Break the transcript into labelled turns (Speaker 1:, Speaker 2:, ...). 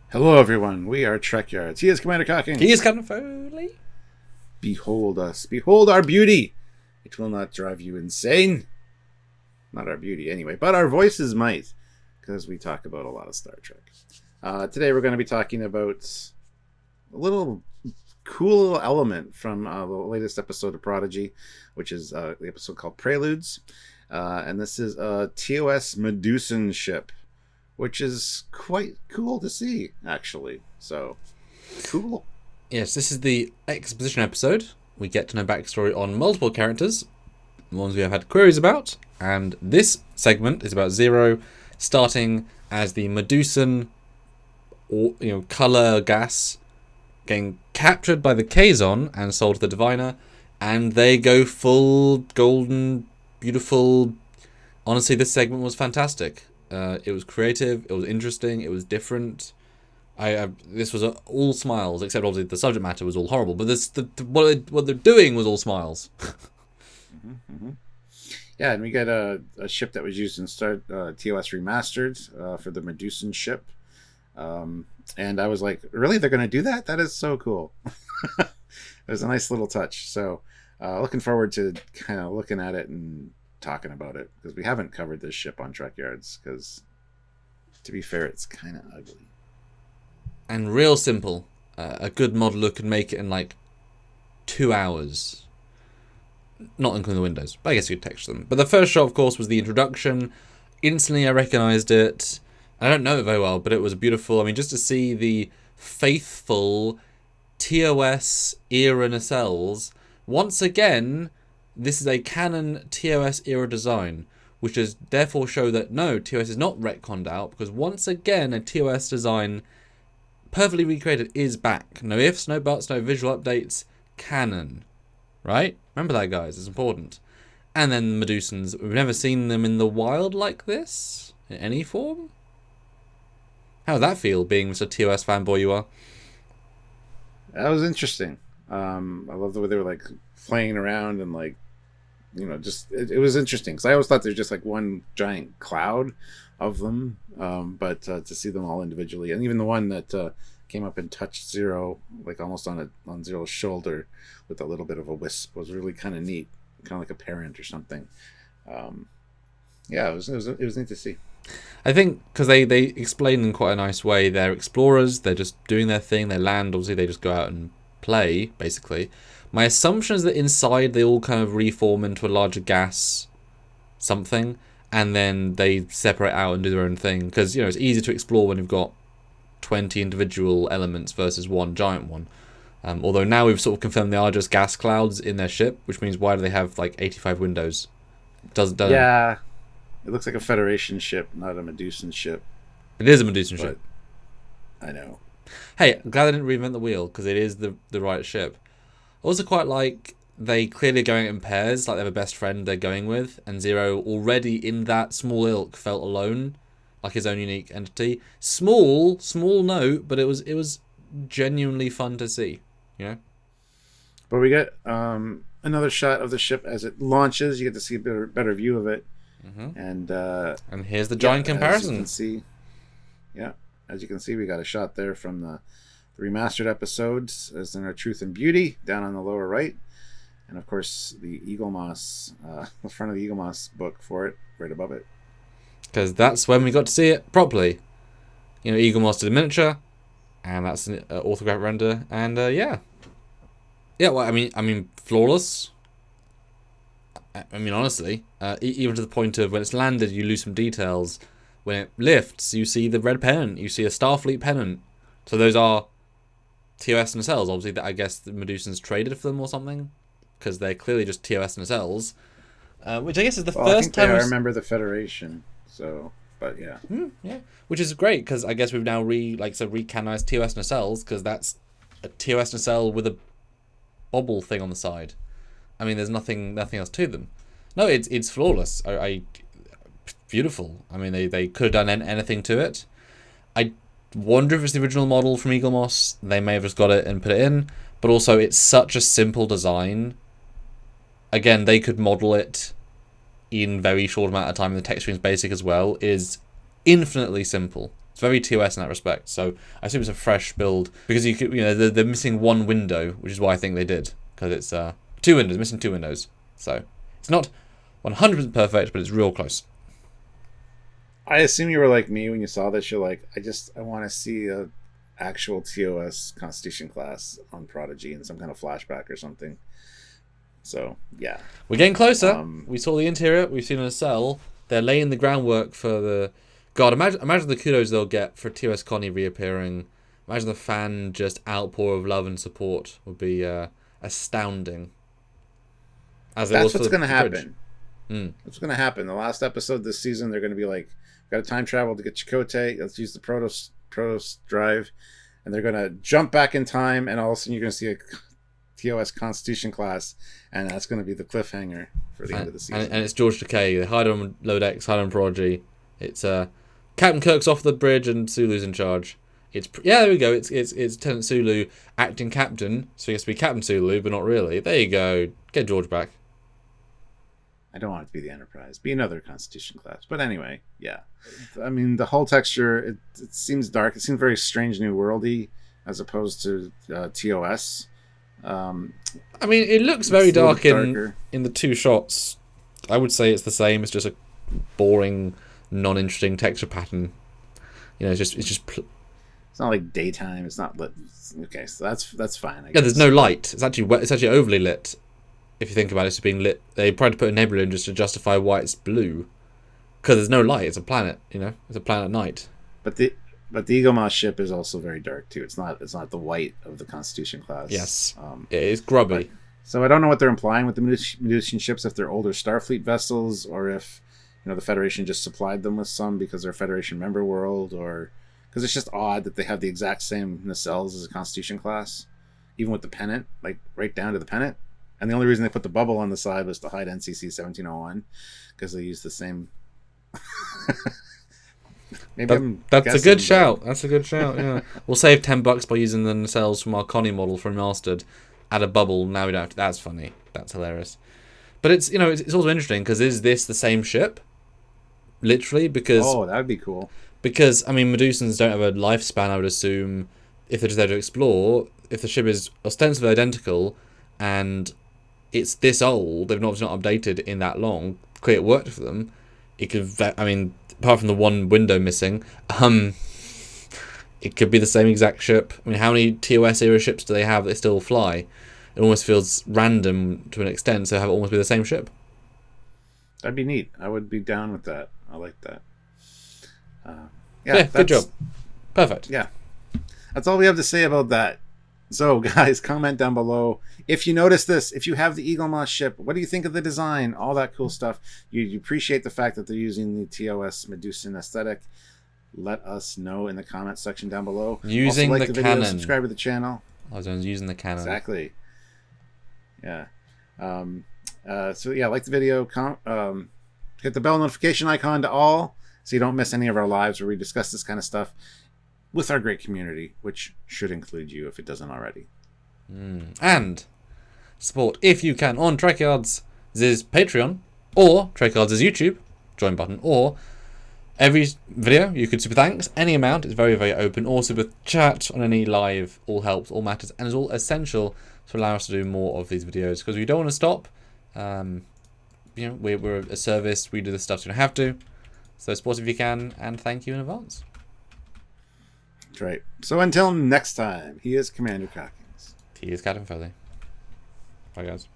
Speaker 1: Hello, everyone. We are Trekyards. He is Commander Cocking.
Speaker 2: He is Captain Foley.
Speaker 1: Behold us. Behold our beauty. It will not drive you insane. Not our beauty, anyway, but our voices might, because we talk about a lot of Star Trek. Today, we're going to be talking about a little cool element from the latest episode of Prodigy, which is the episode called Preludes. And this is a TOS Medusan ship, which is quite cool to see, actually. So, cool.
Speaker 2: Yes, this is the exposition episode. We get to know backstory on multiple characters, the ones we have had queries about, and this segment is about Zero starting as the Medusan, color gas, getting captured by the Kazon and sold to the Diviner, and they go full golden, beautiful. Honestly, this segment was fantastic. It was creative, it was interesting, it was different. This was all smiles, except obviously the subject matter was all horrible. But what they're doing was all smiles.
Speaker 1: Yeah, and we got a ship that was used in TOS Remastered for the Medusan ship. And I was like, really? They're going to do that? That is so cool. It was a nice little touch. So looking forward to kind of looking at it and talking about it, because we haven't covered this ship on Trekyards, because to be fair, it's kind of ugly
Speaker 2: and real simple. A good modeler could make it in like 2 hours, not including the windows, but I guess you could texture them. But the first shot, of course, was the introduction. Instantly I recognized it. I don't know it very well, but it was beautiful. I mean, just to see the faithful TOS era nacelles once again. This is a canon TOS era design, which is therefore show that no, TOS is not retconned out, because once again a TOS design perfectly recreated is back. No ifs, no buts, no visual updates, canon. Right? Remember that, guys, it's important. And then Medusans, we've never seen them in the wild like this, in any form. How would that feel, being such a TOS fanboy you are?
Speaker 1: That was interesting. I love the way they were like playing around and like, just it was interesting, because I always thought there's just like one giant cloud of them, but to see them all individually, and even the one that came up and touched Zero, like almost on Zero's shoulder with a little bit of a wisp, was really kind of neat, kind of like a parent or something. Yeah, it was neat to see.
Speaker 2: I think because they explain in quite a nice way. They're explorers. They're just doing their thing. They land. Obviously, they just go out and play, basically. My assumption is that inside they all kind of reform into a larger gas something, and then they separate out and do their own thing, because it's easier to explore when you've got 20 individual elements versus one giant one. Although now we've sort of confirmed they are just gas clouds in their ship, which means why do they have like 85 windows? Doesn't
Speaker 1: Yeah, it looks like a Federation ship, not a Medusan ship.
Speaker 2: It is a Medusan ship.
Speaker 1: I know.
Speaker 2: Hey, I'm glad they didn't reinvent the wheel, because it is the right ship. I also quite like they clearly going in pairs, like they have a best friend they're going with, and Zero already in that small ilk felt alone, like his own unique entity. Small note, but it was genuinely fun to see,
Speaker 1: But we get another shot of the ship as it launches. You get to see a better view of it.
Speaker 2: Mm-hmm. And here's the giant comparison.
Speaker 1: As you can see, we got a shot there from the remastered episodes, as in our Truth and Beauty, down on the lower right. And of course, the Eagle Moss, the front of the Eagle Moss book for it, right above it.
Speaker 2: Because that's when we got to see it properly. Eagle Moss did a miniature, and that's an orthographic render, and yeah. Well, I mean, flawless. I mean, honestly, even to the point of when it's landed, you lose some details. When it lifts, you see the red pennant. You see a Starfleet pennant. So those are TOS nacelles. Obviously, that I guess the Medusans traded for them or something, because they're clearly just TOS nacelles. Which I guess is the first time.
Speaker 1: I remember the Federation. So, but yeah.
Speaker 2: Yeah. Which is great, because I guess we've now recanonized TOS nacelles, because that's a TOS nacelle with a bobble thing on the side. I mean, there's nothing else to them. No, it's flawless. Beautiful. I mean, they could have done anything to it. I wonder if it's the original model from Eagle Moss. They may have just got it and put it in. But also, it's such a simple design. Again, they could model it in very short amount of time. The texturing is basic as well. It is infinitely simple. It's very TOS in that respect. So I assume it's a fresh build because they're missing one window, which is why I think they did, because it's two windows, missing two windows. So it's not 100% perfect, but it's real close.
Speaker 1: I assume you were like me when you saw this. You're like, I want to see a actual TOS Constitution class on Prodigy in some kind of flashback or something. So yeah,
Speaker 2: we're getting closer. We saw the interior. We've seen a cell. They're laying the groundwork for the. God, imagine the kudos they'll get for TOS Connie reappearing. Imagine the fan just outpour of love and support would be astounding.
Speaker 1: That's what's going to happen. What's going to happen? The last episode this season, they're going to be like, got to time travel to get Chakotay. Let's use the Protos drive, and they're going to jump back in time, and all of a sudden you're going to see a TOS Constitution class, and that's going to be the cliffhanger for the end of the season.
Speaker 2: And it's George Takei. They hide on Lodex, hide on Prodigy. It's Captain Kirk's off the bridge and Sulu's in charge. There we go. It's Lieutenant Sulu acting captain, so he has to be Captain Sulu, but not really. There you go. Get George back.
Speaker 1: I don't want it to be the Enterprise. Be another Constitution class. But anyway, yeah. I mean, the whole texture, it seems dark. It seems very strange New Worldy as opposed to TOS.
Speaker 2: I mean, it looks very dark in the two shots. I would say it's the same. It's just a boring, non-interesting texture pattern. It's just.
Speaker 1: It's not like daytime. It's not lit. Okay, so that's fine. I guess.
Speaker 2: Yeah, there's no light. It's actually overly lit. If you think about it, it's being lit. They tried to put a nebula in just to justify why it's blue, because there's no light. It's a planet. It's a planet night.
Speaker 1: But the Eaglemoss ship is also very dark too. It's not the white of the Constitution class.
Speaker 2: Yes, it is grubby.
Speaker 1: So I don't know what they're implying with the Medusan ships, if they're older Starfleet vessels, or if the Federation just supplied them with some because they're a Federation member world, or because it's just odd that they have the exact same nacelles as a Constitution class, even with the pennant, like right down to the pennant. And the only reason they put the bubble on the side was to hide NCC 1701, because they used the same.
Speaker 2: That's a good shout. That's a good shout. Yeah, we'll save $10 by using the nacelles from our Connie model from Remastered. Add a bubble. Now we don't have to. That's funny. That's hilarious. But it's it's also interesting because is this the same ship? Literally, because
Speaker 1: that would be cool.
Speaker 2: Because I mean, Medusans don't have a lifespan. I would assume if they're just there to explore. If the ship is ostensibly identical, and it's this old, they've obviously not updated in that long. Clearly, it worked for them. It could. I mean, apart from the one window missing, it could be the same exact ship. I mean, how many TOS era ships do they have that still fly? It almost feels random to an extent, so have it almost be the same ship.
Speaker 1: That'd be neat. I would be down with that. I like that.
Speaker 2: Good job. Perfect.
Speaker 1: Yeah. That's all we have to say about that. So, guys, comment down below. If you notice this, if you have the Eaglemoss ship, what do you think of the design? All that cool stuff. You appreciate the fact that they're using the TOS Medusan aesthetic. Let us know in the comment section down below.
Speaker 2: Using
Speaker 1: also, like
Speaker 2: the
Speaker 1: video,
Speaker 2: canon.
Speaker 1: subscribe to the channel.
Speaker 2: I was using the canon.
Speaker 1: Exactly. Yeah. So yeah, like the video. Hit the bell notification icon to all, so you don't miss any of our lives where we discuss this kind of stuff with our great community, which should include you if it doesn't already.
Speaker 2: And support, if you can, on Trekyards' Patreon, or Trekyards' YouTube join button, or every video you could super thanks. Any amount is very, very open. Or super chat on any live. All helps, all matters, and is all essential to allow us to do more of these videos, because we don't want to stop. We're a service. We do this stuff so you don't have to. So support if you can, and thank you in advance.
Speaker 1: That's right. So until next time, he is Commander Cockings.
Speaker 2: He is Captain Foley. Bye, guys.